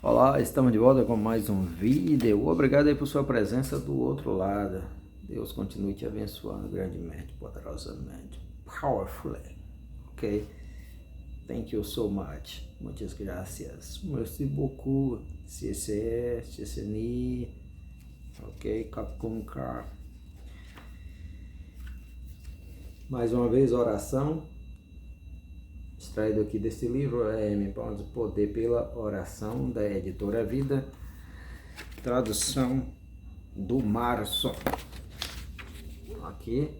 Olá, estamos de volta com mais um vídeo. Obrigado aí por sua presença do outro lado. Deus continue te abençoando grandemente, poderosamente, powerfully. Ok? Thank you so much. Muitas graças. Merci beaucoup. CC, ok? Capcom. Mais uma vez, oração. Extraído aqui deste livro é M. Poder pela Oração, da editora Vida. Tradução do Marson. Aqui,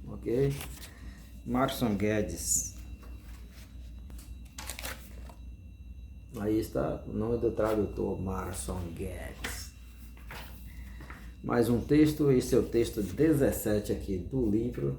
ok? Marson Guedes. Aí está o nome do tradutor, Marson Guedes. Mais um texto, esse é o texto 17 aqui do livro,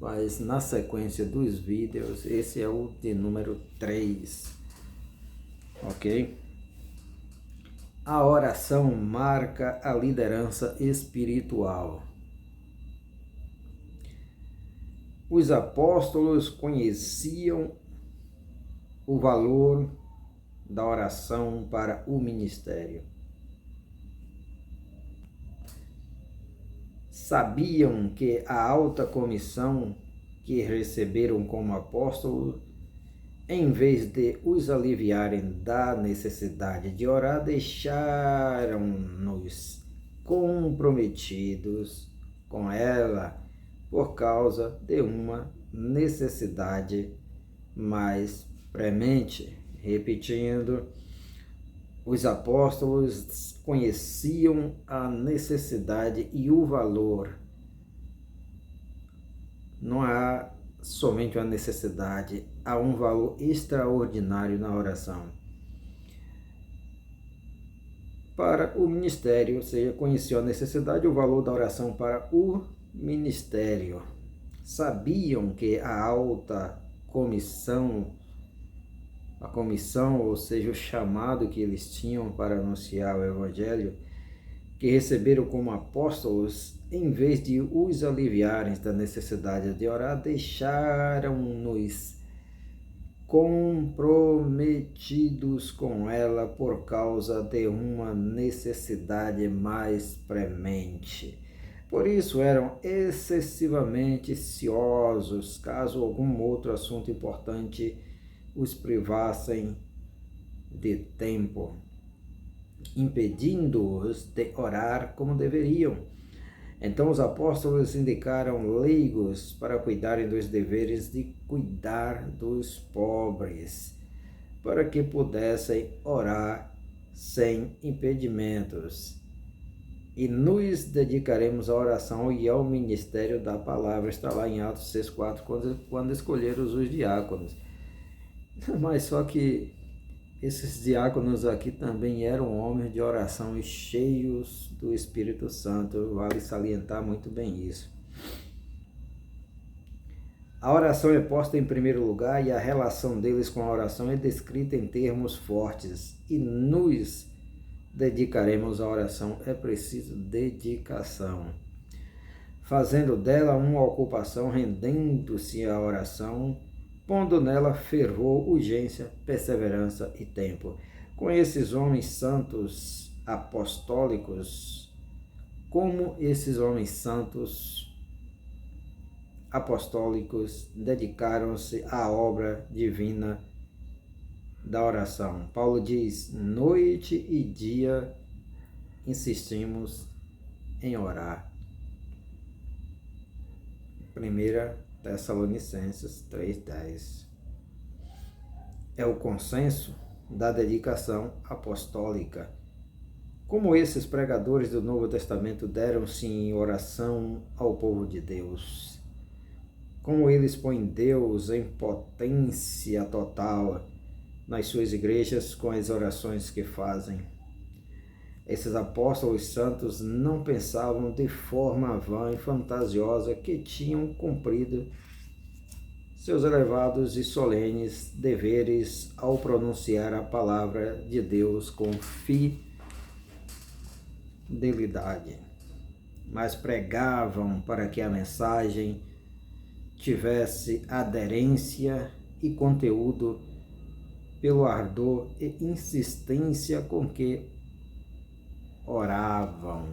mas na sequência dos vídeos, esse é o de número 3, ok? A oração marca a liderança espiritual. Os apóstolos conheciam o valor da oração para o ministério. Sabiam que a alta comissão que receberam como apóstolos, em vez de os aliviarem da necessidade de orar, deixaram-nos comprometidos com ela por causa de uma necessidade mais premente. Repetindo, os apóstolos conheciam a necessidade e o valor. Não há somente uma necessidade, há um valor extraordinário na oração. Para o ministério, ou seja, conheciam a necessidade e o valor da oração para o ministério. Sabiam que a alta comissão, ou seja, o chamado que eles tinham para anunciar o Evangelho, que receberam como apóstolos, em vez de os aliviarem da necessidade de orar, deixaram-nos comprometidos com ela por causa de uma necessidade mais premente. Por isso eram excessivamente ciosos, caso algum outro assunto importante os privassem de tempo, impedindo-os de orar como deveriam. Então os apóstolos indicaram leigos para cuidarem dos deveres de cuidar dos pobres, para que pudessem orar sem impedimentos. E nos dedicaremos à oração e ao ministério da palavra. Está lá em Atos 6,4, quando escolheram os diáconos. Mas só que esses diáconos aqui também eram homens de oração e cheios do Espírito Santo. Vale salientar muito bem isso. A oração é posta em primeiro lugar e a relação deles com a oração é descrita em termos fortes. E nos dedicaremos à oração. É preciso dedicação. Fazendo dela uma ocupação, rendendo-se à oração, pondo nela fervor, urgência, perseverança e tempo. Com esses homens santos apostólicos, como esses homens santos apostólicos dedicaram-se à obra divina da oração. Paulo diz: noite e dia insistimos em orar. 1 Tessalonicenses 3,10. É o consenso da dedicação apostólica. Como esses pregadores do Novo Testamento deram-se em oração ao povo de Deus. Como eles põem Deus em potência total nas suas igrejas com as orações que fazem. Esses apóstolos santos não pensavam de forma vã e fantasiosa que tinham cumprido seus elevados e solenes deveres ao pronunciar a palavra de Deus com fidelidade, mas pregavam para que a mensagem tivesse aderência e conteúdo pelo ardor e insistência com que oravam.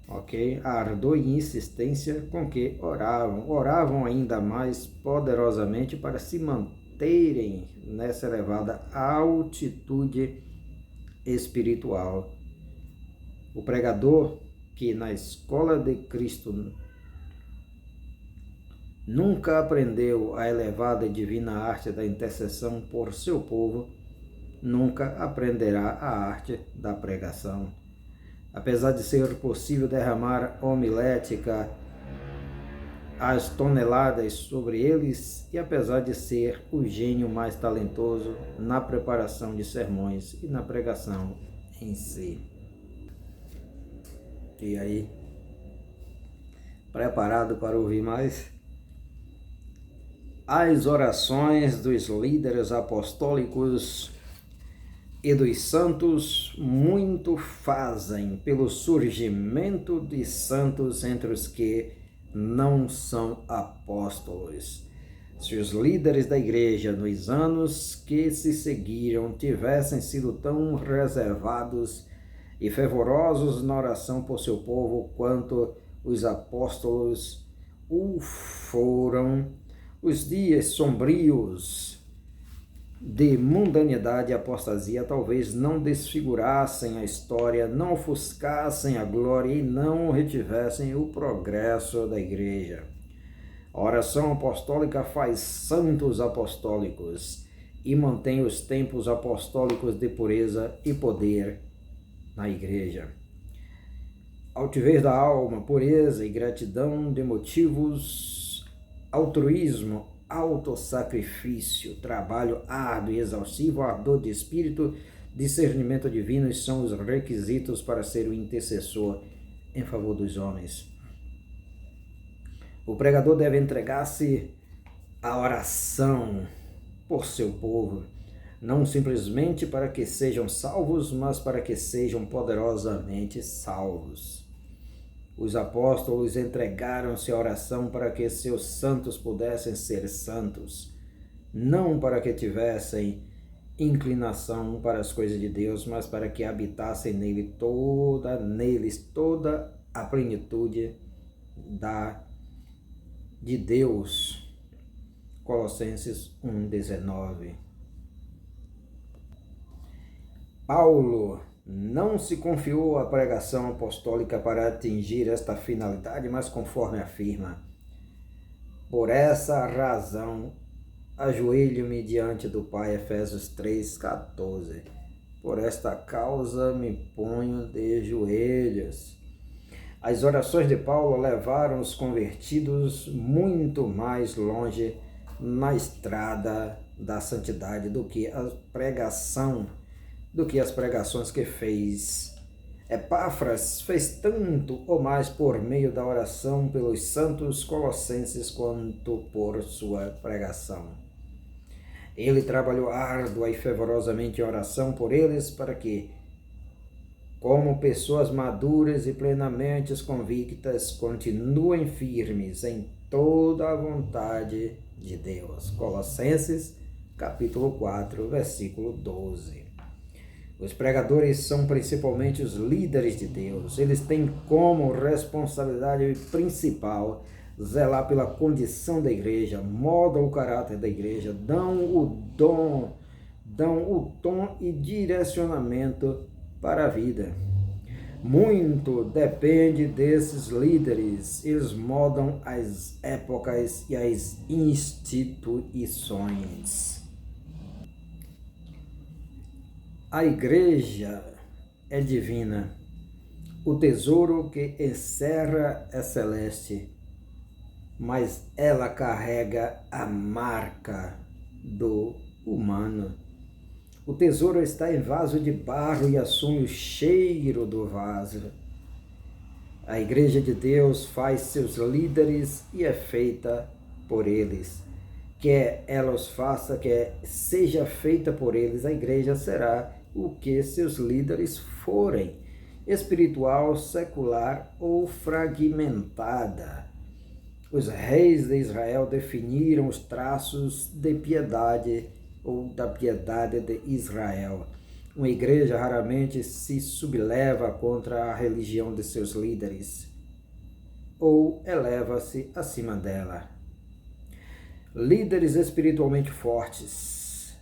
Ok? Ardor e insistência com que oravam. Oravam ainda mais poderosamente para se manterem nessa elevada altitude espiritual. O pregador que na escola de Cristo nunca aprendeu a elevada e divina arte da intercessão por seu povo, nunca aprenderá a arte da pregação. Apesar de ser possível derramar homilética às toneladas sobre eles, e apesar de ser o gênio mais talentoso na preparação de sermões e na pregação em si. E aí, preparado para ouvir mais? As orações dos líderes apostólicos e dos santos muito fazem pelo surgimento de santos entre os que não são apóstolos. Se os líderes da igreja nos anos que se seguiram tivessem sido tão reservados e fervorosos na oração por seu povo quanto os apóstolos o foram, os dias sombrios de mundanidade e apostasia talvez não desfigurassem a história, não ofuscassem a glória e não retivessem o progresso da igreja. A oração apostólica faz santos apostólicos e mantém os tempos apostólicos de pureza e poder na igreja. Altivez da alma, pureza e gratidão de motivos, altruísmo, autossacrifício, trabalho árduo e exaustivo, ardor de espírito, discernimento divino são os requisitos para ser o intercessor em favor dos homens. O pregador deve entregar-se à oração por seu povo, não simplesmente para que sejam salvos, mas para que sejam poderosamente salvos. Os apóstolos entregaram-se à oração para que seus santos pudessem ser santos, não para que tivessem inclinação para as coisas de Deus, mas para que habitassem neles toda a plenitude de Deus. Colossenses 1:19. Paulo não se confiou à pregação apostólica para atingir esta finalidade, mas conforme afirma: por essa razão, ajoelho-me diante do Pai, Efésios 3:14. Por esta causa me ponho de joelhos. As orações de Paulo levaram os convertidos muito mais longe na estrada da santidade do que as pregações que fez. Epáfras fez tanto ou mais por meio da oração pelos santos colossenses quanto por sua pregação. Ele trabalhou árdua e fervorosamente em oração por eles para que, como pessoas maduras e plenamente convictas, continuem firmes em toda a vontade de Deus. Colossenses, capítulo 4, versículo 12. Os pregadores são principalmente os líderes de Deus. Eles têm como responsabilidade principal zelar pela condição da igreja, moldam o caráter da igreja, dão o tom e direcionamento para a vida. Muito depende desses líderes. Eles moldam as épocas e as instituições. A igreja é divina. O tesouro que encerra é celeste, mas ela carrega a marca do humano. O tesouro está em vaso de barro e assume o cheiro do vaso. A igreja de Deus faz seus líderes e é feita por eles. Quer ela os faça, quer seja feita por eles, a igreja será o que seus líderes forem, espiritual, secular ou fragmentada. Os reis de Israel definiram os traços de piedade ou da piedade de Israel. Uma igreja raramente se subleva contra a religião de seus líderes ou eleva-se acima dela. Líderes espiritualmente fortes,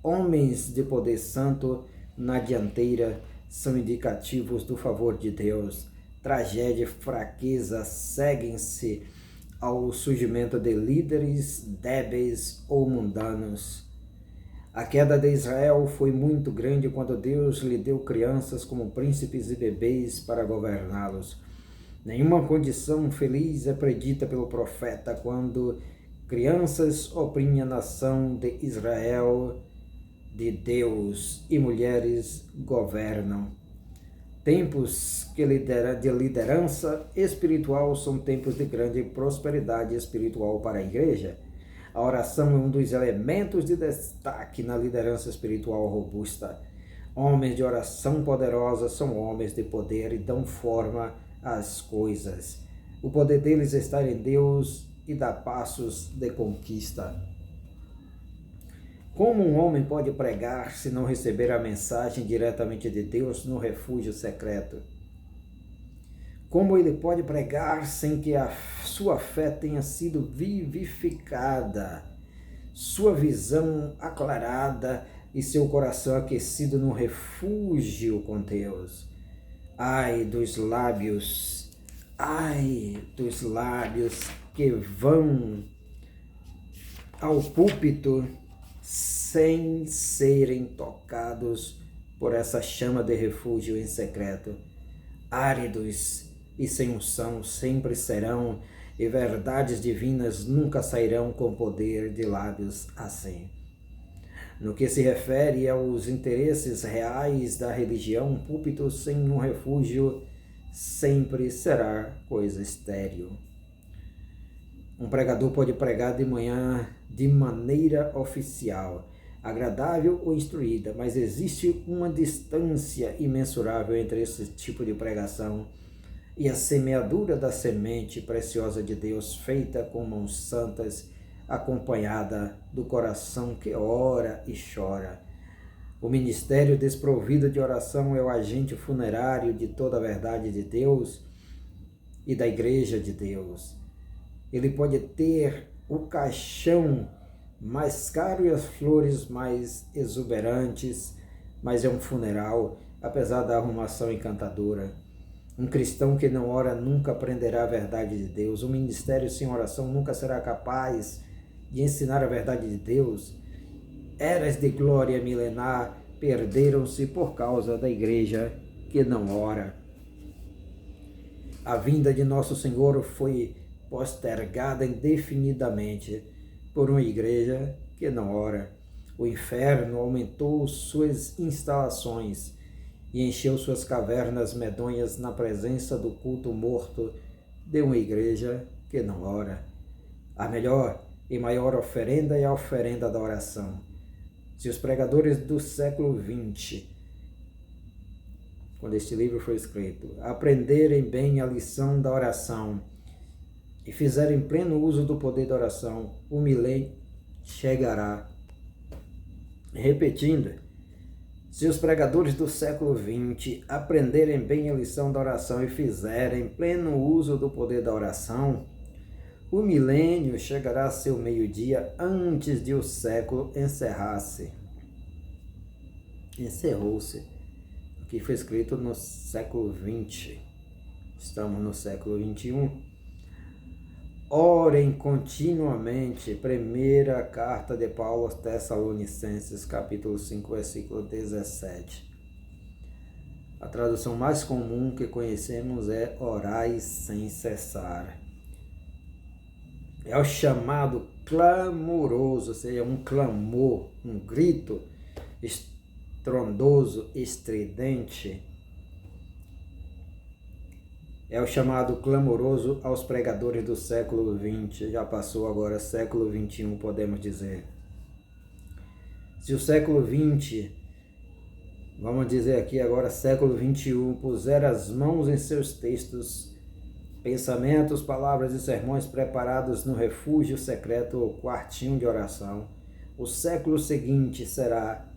homens de poder santo na dianteira, são indicativos do favor de Deus. Tragédia e fraqueza seguem-se ao surgimento de líderes débeis ou mundanos. A queda de Israel foi muito grande quando Deus lhe deu crianças como príncipes e bebês para governá-los. Nenhuma condição feliz é predita pelo profeta quando crianças oprimem a nação de Israel de Deus e mulheres governam. Tempos de liderança espiritual são tempos de grande prosperidade espiritual para a igreja. A oração é um dos elementos de destaque na liderança espiritual robusta. Homens de oração poderosa são homens de poder e dão forma às coisas. O poder deles está em Deus e dá passos de conquista. Como um homem pode pregar se não receber a mensagem diretamente de Deus no refúgio secreto? Como ele pode pregar sem que a sua fé tenha sido vivificada, sua visão aclarada e seu coração aquecido no refúgio com Deus? Ai dos lábios que vão ao púlpito sem serem tocados por essa chama de refúgio em secreto. Áridos e sem unção sempre serão, e verdades divinas nunca sairão com poder de lábios assim. No que se refere aos interesses reais da religião, um púlpito sem um refúgio sempre será coisa estéril. Um pregador pode pregar de manhã de maneira oficial, agradável ou instruída, mas existe uma distância imensurável entre esse tipo de pregação e a semeadura da semente preciosa de Deus, feita com mãos santas, acompanhada do coração que ora e chora. O ministério desprovido de oração é o agente funerário de toda a verdade de Deus e da Igreja de Deus. Ele pode ter o caixão mais caro e as flores mais exuberantes, mas é um funeral, apesar da arrumação encantadora. Um cristão que não ora nunca aprenderá a verdade de Deus. Um ministério sem oração nunca será capaz de ensinar a verdade de Deus. Eras de glória milenar perderam-se por causa da igreja que não ora. A vinda de nosso Senhor foi postergada indefinidamente por uma igreja que não ora. O inferno aumentou suas instalações e encheu suas cavernas medonhas na presença do culto morto de uma igreja que não ora. A melhor e maior oferenda é a oferenda da oração. Se os pregadores do século XX, quando este livro foi escrito, aprenderem bem a lição da oração e fizerem pleno uso do poder da oração, o milênio chegará. Repetindo, se os pregadores do século XX aprenderem bem a lição da oração e fizerem pleno uso do poder da oração, o milênio chegará a seu meio-dia antes de o século encerrar-se. Encerrou-se. Aqui foi escrito no século XX. Estamos no século XXI. Orem continuamente. Primeira carta de Paulo aos Tessalonicenses, capítulo 5, versículo 17. A tradução mais comum que conhecemos é orai sem cessar. É o chamado clamoroso, ou seja, um clamor, um grito estrondoso, estridente. É o chamado clamoroso aos pregadores do século XX, já passou agora século XXI, podemos dizer. Se o século XX, vamos dizer aqui agora século XXI, puser as mãos em seus textos, Pensamentos, palavras e sermões preparados no refúgio secreto ou quartinho de oração. O século seguinte será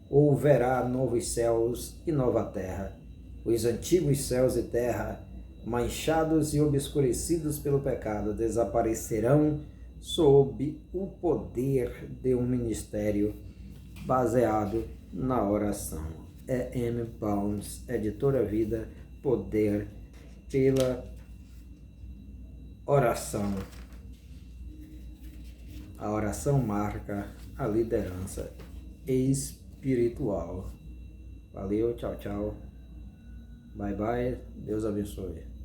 ou verá novos céus e nova terra. Os antigos céus e terra, manchados e obscurecidos pelo pecado, desaparecerão sob o poder de um ministério baseado na oração. E.M. Bounds, Editora Vida, Poder pela Oração. A oração marca a liderança espiritual. Valeu, tchau, tchau. Bye, bye. Deus abençoe.